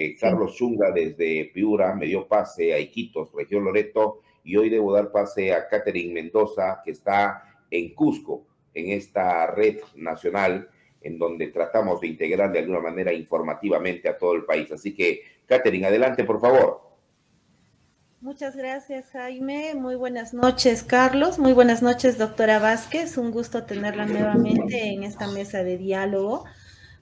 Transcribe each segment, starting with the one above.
Sí. Carlos Chunga desde Piura me dio pase a Iquitos, región Loreto, y hoy debo dar pase a Catherine Mendoza, que está en Cusco, en esta red nacional en donde tratamos de integrar de alguna manera informativamente a todo el país. Así que, Catherine, adelante, por favor. Muchas gracias, Jaime. Muy buenas noches, Carlos. Muy buenas noches, doctora Vázquez. Un gusto tenerla nuevamente en esta mesa de diálogo.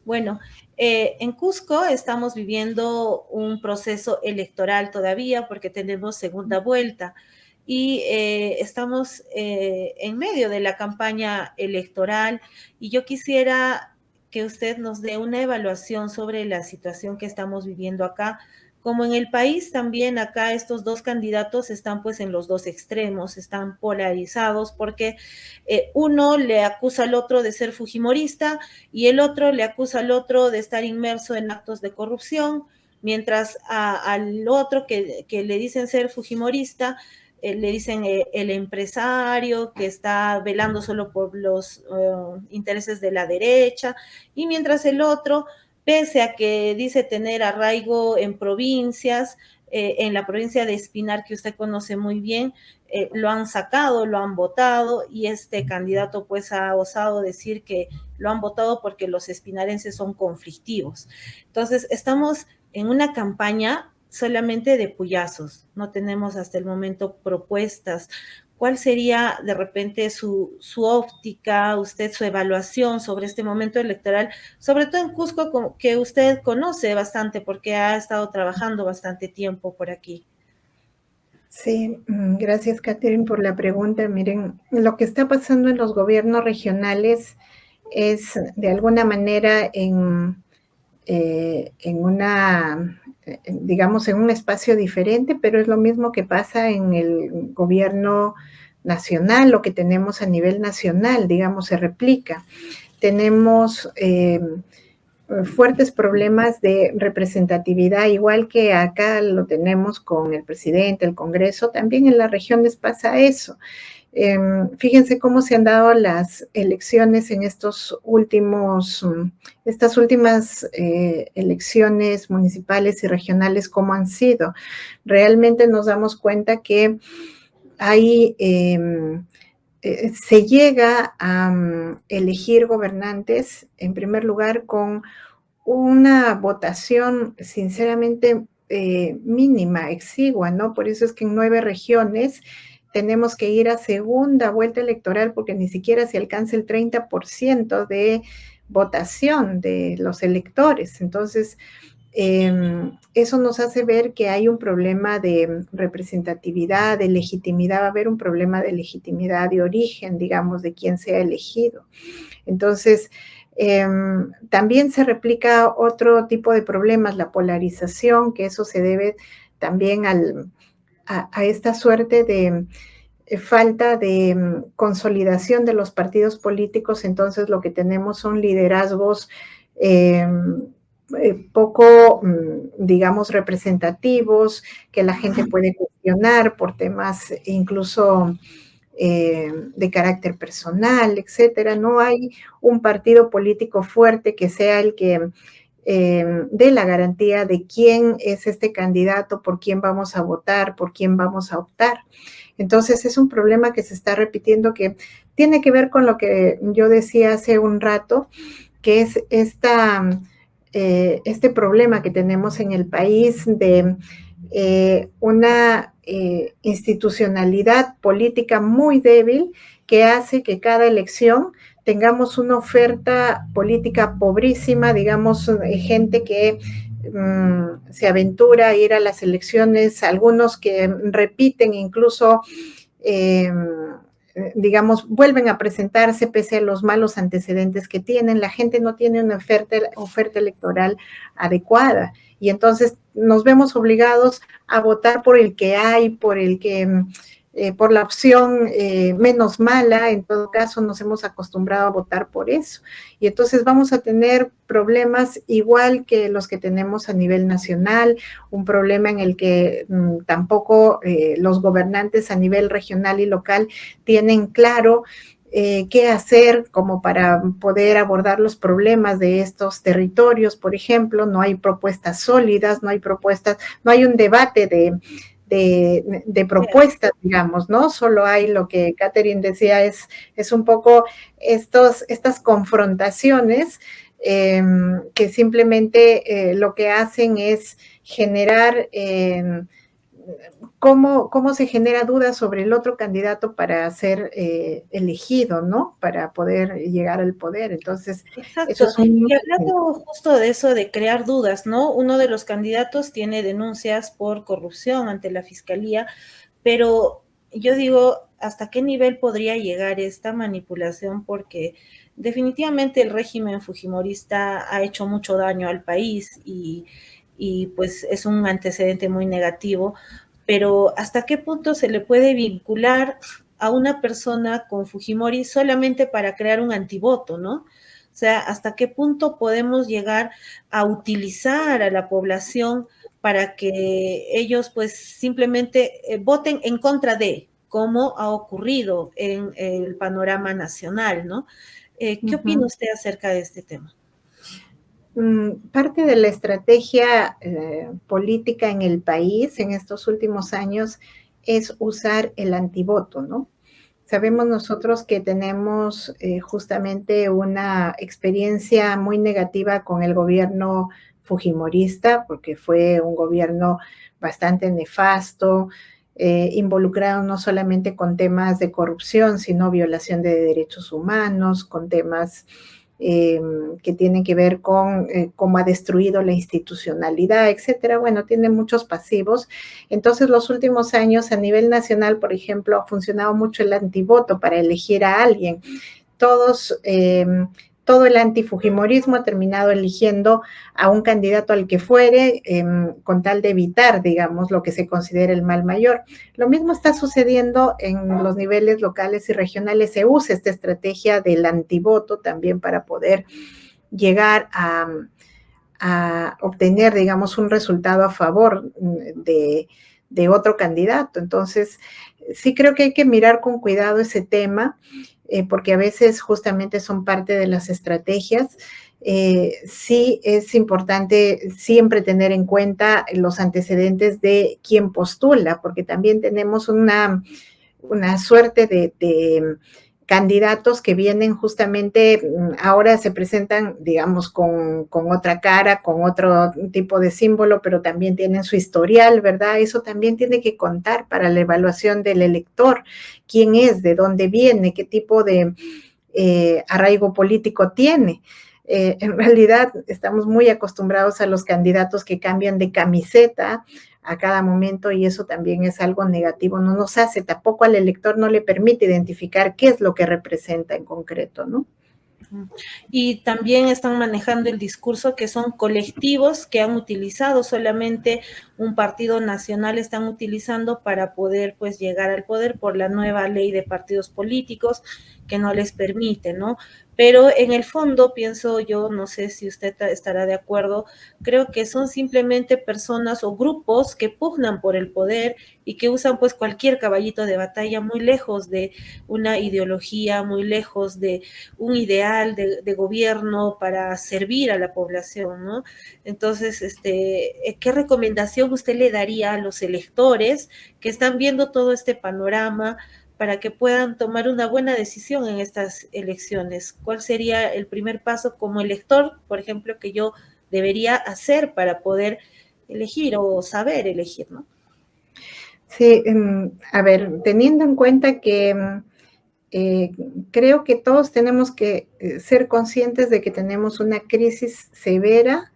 Bueno, en Cusco estamos viviendo un proceso electoral todavía porque tenemos segunda vuelta y estamos en medio de la campaña electoral y yo quisiera que usted nos dé una evaluación sobre la situación que estamos viviendo acá. Como en el país también acá estos dos candidatos están pues en los dos extremos, están polarizados porque uno le acusa al otro de ser fujimorista y el otro le acusa al otro de estar inmerso en actos de corrupción, mientras al otro que le dicen ser fujimorista, le dicen el empresario que está velando solo por los intereses de la derecha, y mientras el otro, pese a que dice tener arraigo en provincias, en la provincia de Espinar, que usted conoce muy bien, lo han sacado, lo han votado, y este candidato pues ha osado decir que lo han votado porque los espinarenses son conflictivos. Entonces, estamos en una campaña solamente de puyazos, no tenemos hasta el momento propuestas. ¿Cuál sería de repente su óptica, usted, su evaluación sobre este momento electoral, sobre todo en Cusco, que usted conoce bastante porque ha estado trabajando bastante tiempo por aquí? Sí, gracias, Catherine, por la pregunta. Miren, lo que está pasando en los gobiernos regionales es, de alguna manera, digamos, en un espacio diferente, pero es lo mismo que pasa en el gobierno nacional, lo que tenemos a nivel nacional, digamos, se replica. Tenemos fuertes problemas de representatividad, igual que acá lo tenemos con el presidente, el Congreso, también en las regiones pasa eso. Fíjense cómo se han dado las elecciones en estas últimas elecciones municipales y regionales, cómo han sido. Realmente nos damos cuenta que hay se llega a elegir gobernantes, en primer lugar, con una votación sinceramente mínima, exigua, ¿no? Por eso es que en 9 regiones tenemos que ir a segunda vuelta electoral porque ni siquiera se alcanza el 30% de votación de los electores. Entonces, eso nos hace ver que hay un problema de representatividad, de legitimidad, va a haber un problema de legitimidad de origen, digamos, de quién sea elegido. Entonces, también se replica otro tipo de problemas, la polarización, que eso se debe también a esta suerte de falta de consolidación de los partidos políticos. Entonces, lo que tenemos son liderazgos poco, digamos, representativos, que la gente puede cuestionar por temas incluso de carácter personal, etcétera. No hay un partido político fuerte que sea el que dé la garantía de quién es este candidato, por quién vamos a votar, por quién vamos a optar. Entonces es un problema que se está repitiendo, que tiene que ver con lo que yo decía hace un rato, que es este problema que tenemos en el país de una institucionalidad política muy débil que hace que cada elección tengamos una oferta política pobrísima, digamos, gente que se aventura a ir a las elecciones, algunos que repiten incluso, digamos, vuelven a presentarse pese a los malos antecedentes que tienen. La gente no tiene una oferta electoral adecuada y entonces nos vemos obligados a votar por el que hay, por la opción menos mala. En todo caso, nos hemos acostumbrado a votar por eso. Y entonces vamos a tener problemas igual que los que tenemos a nivel nacional, un problema en el que tampoco los gobernantes a nivel regional y local tienen claro qué hacer como para poder abordar los problemas de estos territorios, por ejemplo. No hay propuestas sólidas, no hay propuestas, no hay un debate de propuestas, digamos, ¿no? Solo hay lo que Catherine decía, es un poco estas confrontaciones que simplemente lo que hacen es generar cómo se genera duda sobre el otro candidato para ser elegido, ¿no? Para poder llegar al poder. Entonces, eso Exacto. es un... Y hablando justo de eso, de crear dudas, ¿no? Uno de los candidatos tiene denuncias por corrupción ante la fiscalía, pero yo digo, ¿hasta qué nivel podría llegar esta manipulación? Porque definitivamente el régimen fujimorista ha hecho mucho daño al país y pues es un antecedente muy negativo, pero ¿hasta qué punto se le puede vincular a una persona con Fujimori solamente para crear un antivoto, ¿no? O sea, ¿hasta qué punto podemos llegar a utilizar a la población para que ellos pues simplemente voten en contra de, como ha ocurrido en el panorama nacional, ¿no? ¿Qué opina usted acerca de este tema? Parte de la estrategia política en el país en estos últimos años es usar el antivoto, ¿no? Sabemos nosotros que tenemos justamente una experiencia muy negativa con el gobierno fujimorista, porque fue un gobierno bastante nefasto, involucrado no solamente con temas de corrupción, sino violación de derechos humanos, con temas que tienen que ver con cómo ha destruido la institucionalidad, etcétera. Bueno, tiene muchos pasivos. Entonces, los últimos años a nivel nacional, por ejemplo, ha funcionado mucho el antivoto para elegir a alguien. Todo el antifujimorismo ha terminado eligiendo a un candidato al que fuere, con tal de evitar, digamos, lo que se considera el mal mayor. Lo mismo está sucediendo en los niveles locales y regionales. Se usa esta estrategia del antivoto también para poder llegar a obtener, digamos, un resultado a favor de otro candidato. Entonces, sí creo que hay que mirar con cuidado ese tema, porque a veces justamente son parte de las estrategias. Sí es importante siempre tener en cuenta los antecedentes de quien postula, porque también tenemos una suerte de candidatos que vienen justamente, ahora se presentan, digamos, con otra cara, con otro tipo de símbolo, pero también tienen su historial, ¿verdad? Eso también tiene que contar para la evaluación del elector, quién es, de dónde viene, qué tipo de arraigo político tiene. En realidad estamos muy acostumbrados a los candidatos que cambian de camiseta a cada momento y eso también es algo negativo, no nos hace, tampoco al elector no le permite identificar qué es lo que representa en concreto, ¿no? Y también están manejando el discurso que son colectivos que han utilizado solamente un partido nacional, están utilizando para poder pues llegar al poder por la nueva ley de partidos políticos que no les permite, ¿no? Pero en el fondo, pienso yo, no sé si usted estará de acuerdo, creo que son simplemente personas o grupos que pugnan por el poder y que usan pues cualquier caballito de batalla muy lejos de una ideología, muy lejos de un ideal de gobierno para servir a la población, ¿no? Entonces, ¿qué recomendación usted le daría a los electores que están viendo todo este panorama para que puedan tomar una buena decisión en estas elecciones? ¿Cuál sería el primer paso como elector, por ejemplo, que yo debería hacer para poder elegir o saber elegir, ¿no? Sí, a ver, teniendo en cuenta que eh, creo que todos tenemos que ser conscientes de que tenemos una crisis severa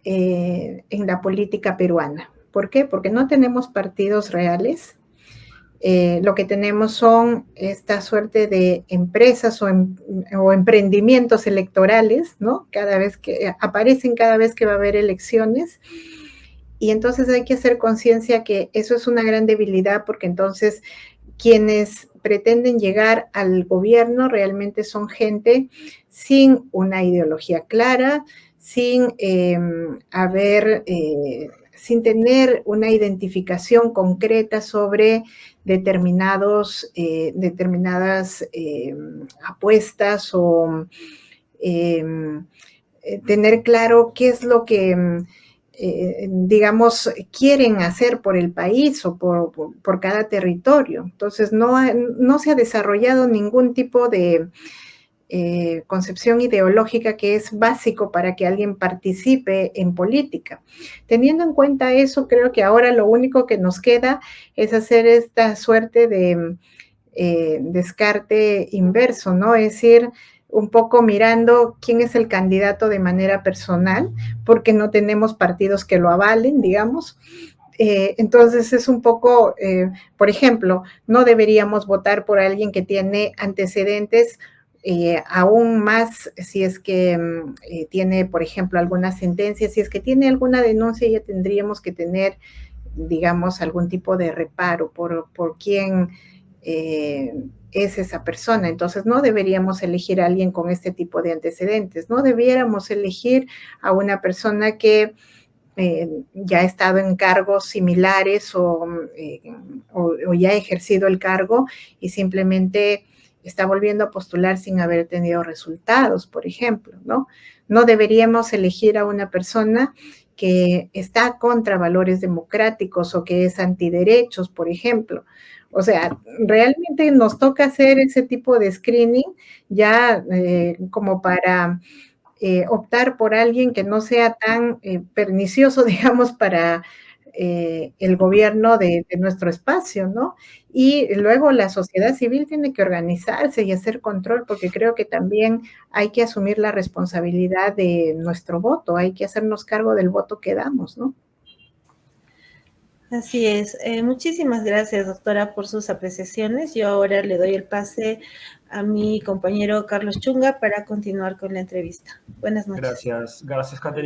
en la política peruana. ¿Por qué? Porque no tenemos partidos reales. Lo que tenemos son esta suerte de empresas o emprendimientos electorales, ¿no? Cada vez que aparecen, cada vez que va a haber elecciones. Y entonces hay que hacer conciencia que eso es una gran debilidad porque entonces quienes pretenden llegar al gobierno realmente son gente sin una ideología clara, sin haber sin tener una identificación concreta sobre determinadas apuestas o tener claro qué es lo que, digamos, quieren hacer por el país o por cada territorio. Entonces, no se ha desarrollado ningún tipo de concepción ideológica que es básico para que alguien participe en política. Teniendo en cuenta eso, creo que ahora lo único que nos queda es hacer esta suerte de descarte inverso, ¿no? Es decir, un poco mirando quién es el candidato de manera personal, porque no tenemos partidos que lo avalen, digamos. Entonces es un poco, por ejemplo, no deberíamos votar por alguien que tiene antecedentes, aún más si es que tiene, por ejemplo, alguna sentencia, si es que tiene alguna denuncia, ya tendríamos que tener, digamos, algún tipo de reparo por quién es esa persona. Entonces no deberíamos elegir a alguien con este tipo de antecedentes, no debiéramos elegir a una persona que ya ha estado en cargos similares o ya ha ejercido el cargo y simplemente está volviendo a postular sin haber tenido resultados, por ejemplo, ¿no? No deberíamos elegir a una persona que está contra valores democráticos o que es antiderechos, por ejemplo. O sea, realmente nos toca hacer ese tipo de screening ya como para optar por alguien que no sea tan pernicioso, digamos, para el gobierno de nuestro espacio, ¿no? Y luego la sociedad civil tiene que organizarse y hacer control, porque creo que también hay que asumir la responsabilidad de nuestro voto, hay que hacernos cargo del voto que damos, ¿no? Así es. Muchísimas gracias, doctora, por sus apreciaciones. Yo ahora le doy el pase a mi compañero Carlos Chunga para continuar con la entrevista. Buenas noches. Gracias, Caterina.